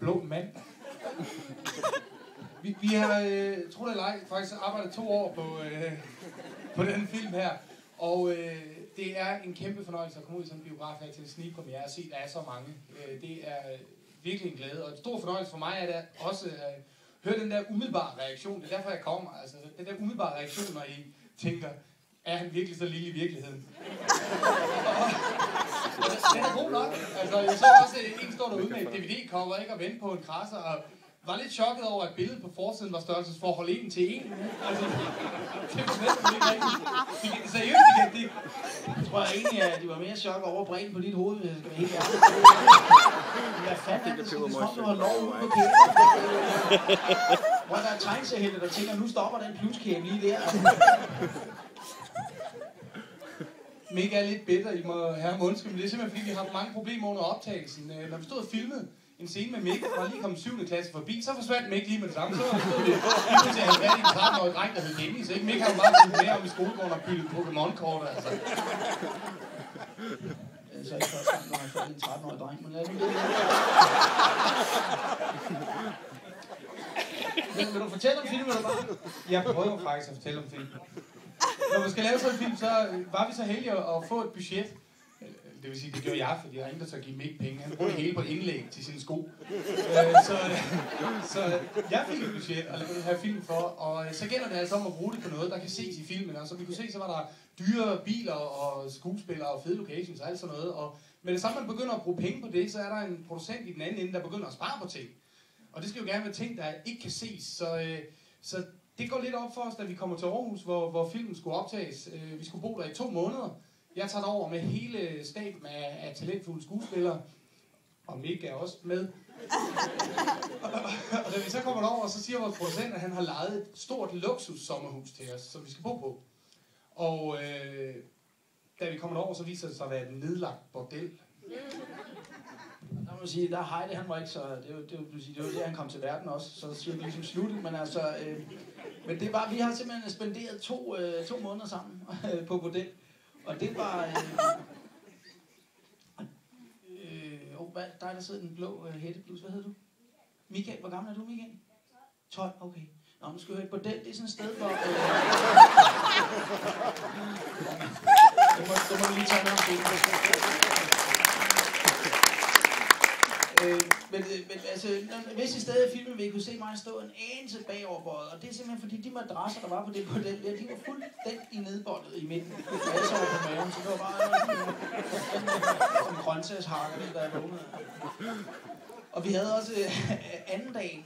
blå mand. Vi har, tro det eller ej, faktisk arbejdet 2 år på den film her. Og det er en kæmpe fornøjelse at komme ud i sådan en biograf her til en snigpremiere og se, der er så mange. Det er virkelig en glæde, og en stor fornøjelse for mig er det også at høre den der umiddelbare reaktion. Det er derfor, jeg kommer. Altså, den der umiddelbare reaktion, når I tænker, er han virkelig så lille i virkeligheden? Den er god nok. Altså, jeg så også en står derude med et DVD-cover, ikke, og vente på en krasser, og var lidt chokket over, at billedet på forsiden var størrelsesforhold 1 til 1. Altså, det var næsten ikke rigtigt. Seriøst igen, det. Jeg tror egentlig, at de var mere chokket over bredden på dit hoved, hvis jeg skal være helt ærlig. Hvad fanden er det? Det er som om, du har lov ude på kæben. Hvor der er tegnsehælde, der tænker, nu stopper den pluskæbe lige der. Mega er lidt bitter, I må have undskyld, men det er simpelthen fordi, vi har haft mange problemer under optagelsen. Når vi stod og filmede en scene med Mick, der var lige kommet 7. klasse forbi, så forsvandt Mick lige med det samme. Så stod vi lige til at have fat i en 13-årig dreng, der hed Dennis, ikke? Mick har jo bare sådan mere om i skolegården og byttet Pokémon-kort, altså. Så ikke første gang, når han fandt en 13-årig dreng, men lad nu det. Men vil du fortælle om filmen, eller bare? Jeg prøver faktisk at fortælle om filmen. Når vi skal lave sådan en film, så var vi så heldige at få et budget. Det vil sige, det gjorde jeg, fordi jeg er ingen, der tør give Mick penge. Han brugte hele på indlæg til sine sko. Så jeg fik et budget at lave den her film for, og så gælder det altså om at bruge det på noget, der kan ses i filmen. Og som vi kunne se, så var der dyre biler og skuespillere og fede locations og alt sådan noget. Og med det samme, man begynder at bruge penge på det, så er der en producent i den anden ende, der begynder at spare på ting. Og det skal jo gerne være ting, der ikke kan ses. Så det går lidt op for os, da vi kommer til Aarhus, hvor filmen skulle optages. Vi skulle bo der i 2 måneder. Jeg tager over med hele staben af talentfulde skuespillere. Og Mick er også med. Og da vi så kommer derover, så siger vores producent, at han har lejet et stort luksussommerhus til os, som vi skal bo på. Og da vi kommer derover, så viser det sig at være et nedlagt bordel. Der må sige, der Heide, han var ikke så... Det var det, han kom til verden også, så siger vi ligesom sluttet, men altså... men det var, vi har simpelthen spenderet 2 måneder sammen på bordel. Og det var... hvad, dig, der sidder i den blå hætteblus, hvad hedder du? Michael, hvor gammel er du, Michael? 12, okay. Nå, nu skal vi høre et bordel, det er sådan et sted, hvor... Du må lige tage noget om men altså, hvis i stedet i filmen vil I kunne se mig stå en anelse bagoverbøjet, og det er simpelthen fordi de madrasser, der var på det bordel der, de var fuldstændig nedbåndet i midten. Jeg så på maven, så det var bare en grøntsagshakker, der er vågnet. Og vi havde også anden dagen,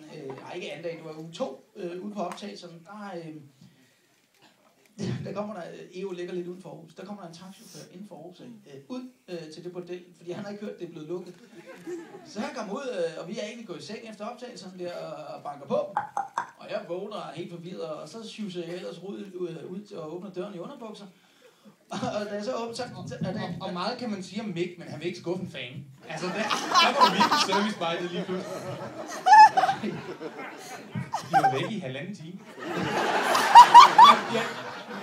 ikke anden dagen, det var uge 2, ude på optagelsen, der kommer der, EO ligger lidt uden for Aarhus, der kommer der en taxichauffør inden for Aarhus ud til det bordel, fordi han har ikke hørt, det er blevet lukket. Så han kom ud, og vi er egentlig gået i seng efter optagelsen der og banker på. Og jeg vågner helt forvirret, og så syvser jeg ellers ud og åbner døren i underbukser. Og da jeg så åbner, så... Og meget kan man sige om Mick, men han vil ikke skuffe en fan. Altså, der var du virkelig servicebejdet lige pludselig. De var væk i 1,5 time.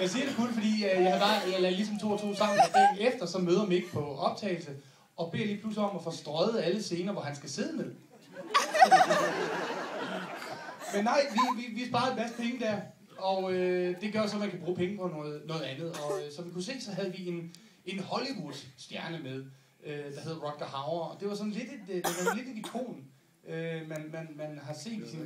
Jeg siger det kun, fordi jeg lader ligesom 2 og 2 sammen, og dagen efter så møder Mick på optagelse, og beder lige pludselig om at få strøget alle scener, hvor han skal sidde med. Men nej, vi sparede en masse penge der, og det gør så, at man kan bruge penge på noget andet. Og som vi kunne se, så havde vi en Hollywood-stjerne med, der hed Rutger Hauer, og det var sådan lidt et ikon, man har set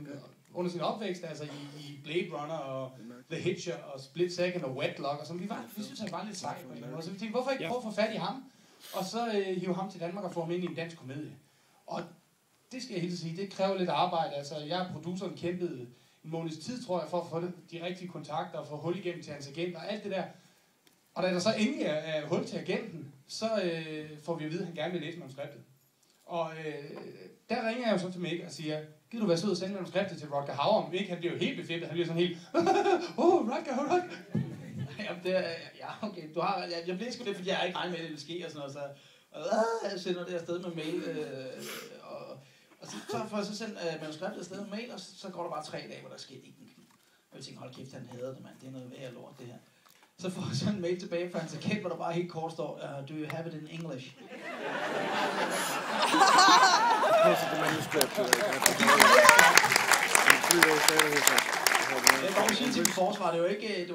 under sin opvækst, altså i Blade Runner og The Hitcher og Split Second og Wetlock, og så vi synes, han var lidt sej på en måde. Så vi tænkte, hvorfor ikke prøve at få fat i ham, og så hive ham til Danmark og få ham ind i en dansk komedie. Og det skal jeg helt sige, det kræver lidt arbejde. Altså, jeg og produceren kæmpede en måneds tid, tror jeg, for at få de rigtige kontakter og få hul igennem til hans agent og alt det der. Og da der så endelig er hul til agenten, så får vi at vide, at han gerne vil læse manuskriptet. Og der ringer jeg jo så til Mick og siger, gider du være sød og sende manuskriptet til Rutger Hauer? Mick, han bliver jo helt befættet, han bliver sådan helt, Rutger. Jamen, ja, okay, jeg bliver sgu det, fordi jeg ikke regner med, at det vil ske og sådan noget, så jeg sender det afsted med mail, og så får jeg så sendt manuskriptet afsted med mail, og så går der bare 3 dage, hvor der sker ikke en knip. Og jeg tænker, hold kæft, han hader det, mand, det er noget værd lort, det her. Så får jeg sådan en mail tilbage fra hans agent, hvor der bare helt kort står, do you have it in English? close to the manuscript. Jeg kan sige til mit forsvar, jeg var ikke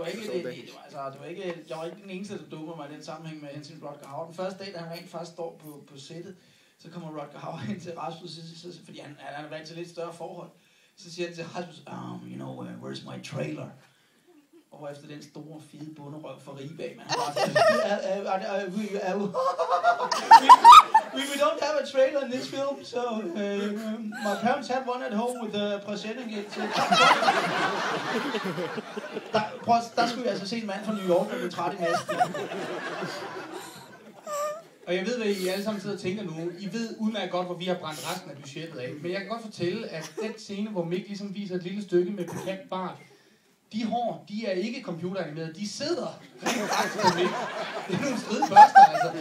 den eneste, der dummer mig i den sammenhæng med hensyn til Rutger Hauer. Den første dag, da han rent faktisk står på sættet, så kommer Rutger Hauer hen til Rasmus, fordi han er vant til lidt større forhold. Så siger han til Rasmus, you know, where's my trailer? Og efter den store, fede bunderøv for Ribag, man har bare we don't have a trailer in this film, so my parents had one at home with presenting it. Der skulle jeg altså se en mand fra New York, der blev træt i næsten. Og jeg ved, hvad I alle sammen sidder og tænker nu. I ved udmærket godt, hvor vi har brændt resten af budgettet af. Men jeg kan godt fortælle, at den scene, hvor Mick ligesom viser et lille stykke med pikant bart, de hår, de er ikke computeranimeret, de sidder rent faktisk på Mick. Det er nogle stridbørster, altså.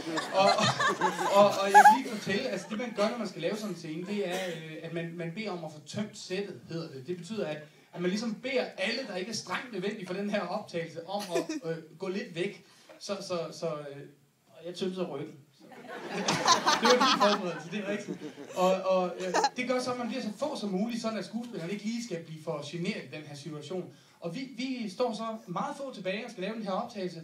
Og jeg kan lige fortælle, altså det man gør, når man skal lave sådan en scene, det er, at man beder om at få tømt sættet, hedder det. Det betyder, at man ligesom beder alle, der ikke er strengt nødvendige for den her optagelse, om at gå lidt væk. Og jeg tømte ryggen. Det var din forberedelse, det er rigtigt. Og det gør så, at man bliver så få som muligt, sådan at skuespillerne ikke lige skal blive for generet i den her situation. Og vi står så meget få tilbage og skal lave den her optagelse.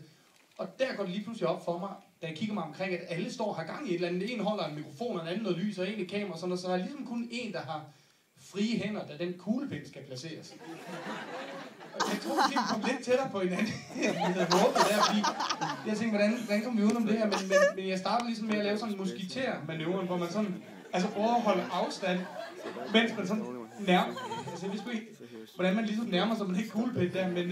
Og der går det lige pludselig op for mig, da jeg kigger mig omkring, at alle står og har gang i et eller andet. En holder en mikrofon, og en anden noget lys, og en et kamera, og sådan noget. Så der er ligesom kun en, der har frie hænder, da den kuglepind skal placeres. Og jeg tror, vi kom lidt tættere på hinanden, end vi havde håbet der, fordi jeg tænkte, hvordan kommer vi udenom det her? Men jeg startede ligesom med at lave sådan en musketær-manøvren, hvor man sådan, altså prøver at holde afstand, mens man sådan nærmer. Altså jeg vidste ikke, hvordan man ligesom nærmer sig, man ikke kuglepind der, men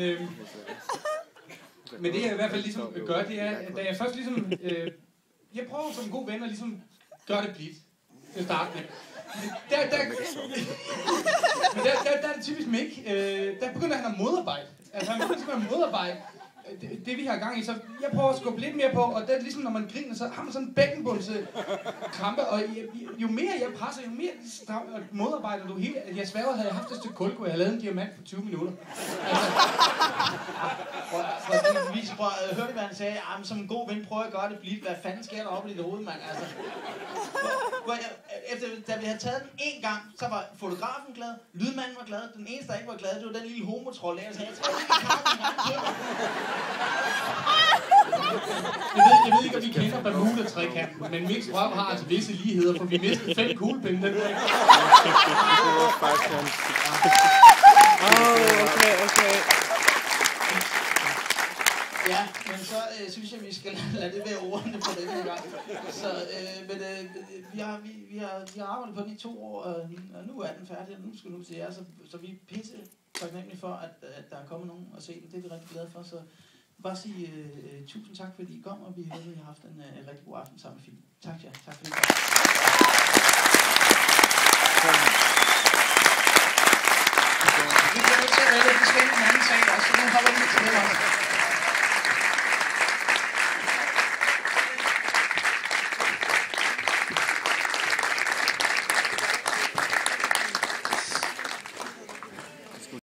det jeg i hvert fald ligesom gør, det er, at da jeg først ligesom, jeg prøver som en god ven at ligesom gøre det blidt til at starte med. Der er det typisk Mick. Der begynder han at modarbejde. Altså han begynder at modarbejde det vi har gang i. Så jeg prøver at skubbe lidt mere på, og det er ligesom når man griner, så har man sådan en bækkenbundskrampe, og jo mere jeg presser, jo mere modarbejder du hele. Jeg sværger, havde jeg haft et stykke kul, kunne jeg have lavet en diamant på 20 minutter. Hørte hvad han sagde? Som en god ven prøver jeg at gøre det blidt. Hvad fanden sker der oppe i dit hoved, mand? Altså. Da vi havde taget den en gang, så var fotografen glad, lydmanden var glad, den eneste, der ikke var glad, det var den lille homotrold der, der sagde, jeg ved ikke, om vi kender Bermuda-trekanten, men Micks røv har altså visse ligheder, for vi mistede 5 kuglepinde den dag. Okay. Ja, men så synes jeg, vi skal lade det være ordene på den her gang. Så, vi har arbejdet på den i 2 år, og nu er den færdig, og nu skal du se jer. Så vi er pisse taknemmelige for, at der er kommet nogen og se den. Det er vi rigtig glade for. Så bare sige tusind tak, fordi I kom, og vi håber, I har haft en rigtig god aften sammen med film. Tak, ja. Tak fordi I kom.